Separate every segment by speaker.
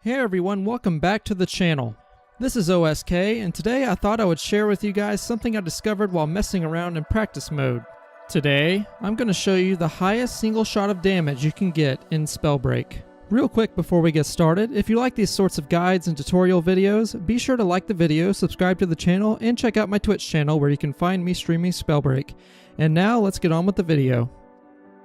Speaker 1: Hey everyone, welcome back to the channel. This is OSK, and today I thought I would share with you guys something I discovered while messing around in practice mode. Today, I'm going to show you the highest single shot of damage you can get in Spellbreak. Real quick before we get started, if you like these sorts of guides and tutorial videos, be sure to like the video, subscribe to the channel, and check out my Twitch channel where you can find me streaming Spellbreak. And now, let's get on with the video.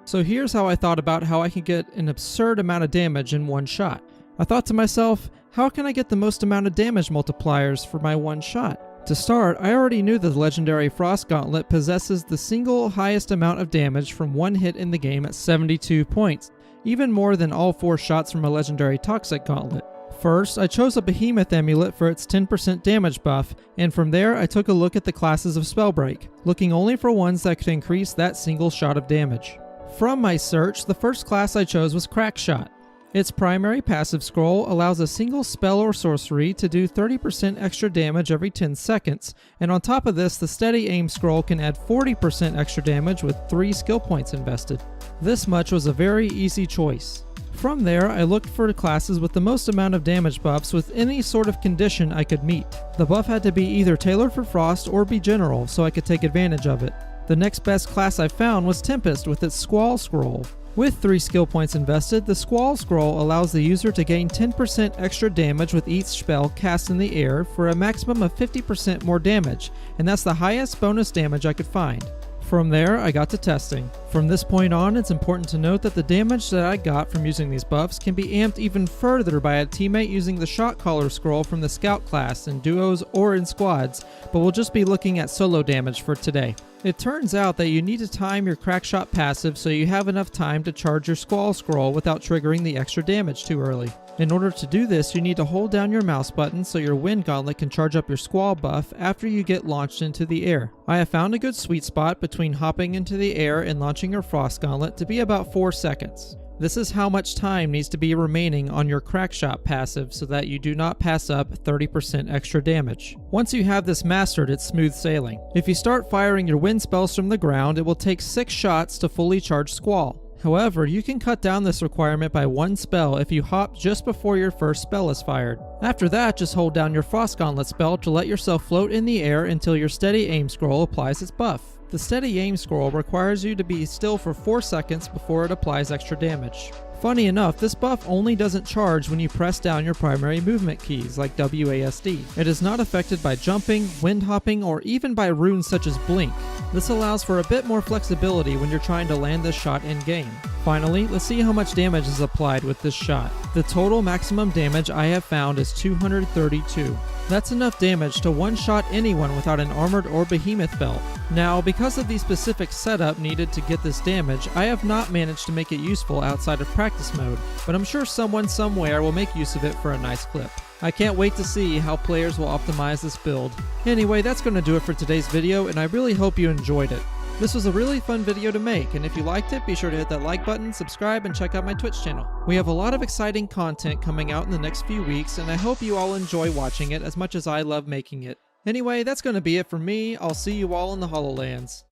Speaker 1: So here's how I thought about how I can get an absurd amount of damage in one shot. I thought to myself, how can I get the most amount of damage multipliers for my one shot? To start, I already knew that the legendary Frost Gauntlet possesses the single highest amount of damage from one hit in the game at 72 points, even more than all 4 shots from a legendary Toxic Gauntlet. First, I chose a Behemoth Amulet for its 10% damage buff, and from there I took a look at the classes of Spellbreak, looking only for ones that could increase that single shot of damage. From my search, the first class I chose was Crackshot. Its primary passive scroll allows a single spell or sorcery to do 30% extra damage every 10 seconds, and on top of this, the steady aim scroll can add 40% extra damage with 3 skill points invested. This much was a very easy choice. From there, I looked for classes with the most amount of damage buffs with any sort of condition I could meet. The buff had to be either tailored for Frost or be general, so I could take advantage of it. The next best class I found was Tempest with its Squall scroll. With 3 skill points invested, the Squall scroll allows the user to gain 10% extra damage with each spell cast in the air for a maximum of 50% more damage, and that's the highest bonus damage I could find. From there, I got to testing. From this point on, it's important to note that the damage that I got from using these buffs can be amped even further by a teammate using the Shot Caller scroll from the Scout class in duos or in squads, but we'll just be looking at solo damage for today. It turns out that you need to time your Crackshot passive so you have enough time to charge your Squall scroll without triggering the extra damage too early. In order to do this, you need to hold down your mouse button so your Wind Gauntlet can charge up your Squall buff after you get launched into the air. I have found a good sweet spot between hopping into the air and launching your Frost Gauntlet to be about 4 seconds. This is how much time needs to be remaining on your Crackshot passive so that you do not pass up 30% extra damage. Once you have this mastered, it's smooth sailing. If you start firing your wind spells from the ground, it will take 6 shots to fully charge Squall. However, you can cut down this requirement by 1 spell if you hop just before your first spell is fired. After that, just hold down your Frost Gauntlet spell to let yourself float in the air until your steady aim scroll applies its buff. The steady aim scroll requires you to be still for 4 seconds before it applies extra damage. Funny enough, this buff only doesn't charge when you press down your primary movement keys like WASD. It is not affected by jumping, wind hopping, or even by runes such as Blink. This allows for a bit more flexibility when you're trying to land this shot in game. Finally, let's see how much damage is applied with this shot. The total maximum damage I have found is 232. That's enough damage to one-shot anyone without an armored or behemoth belt. Now, because of the specific setup needed to get this damage, I have not managed to make it useful outside of practice mode, but I'm sure someone somewhere will make use of it for a nice clip. I can't wait to see how players will optimize this build. Anyway, that's going to do it for today's video, and I really hope you enjoyed it. This was a really fun video to make, and if you liked it, be sure to hit that like button, subscribe, and check out my Twitch channel. We have a lot of exciting content coming out in the next few weeks, and I hope you all enjoy watching it as much as I love making it. Anyway, that's going to be it for me. I'll see you all in the HoloLands.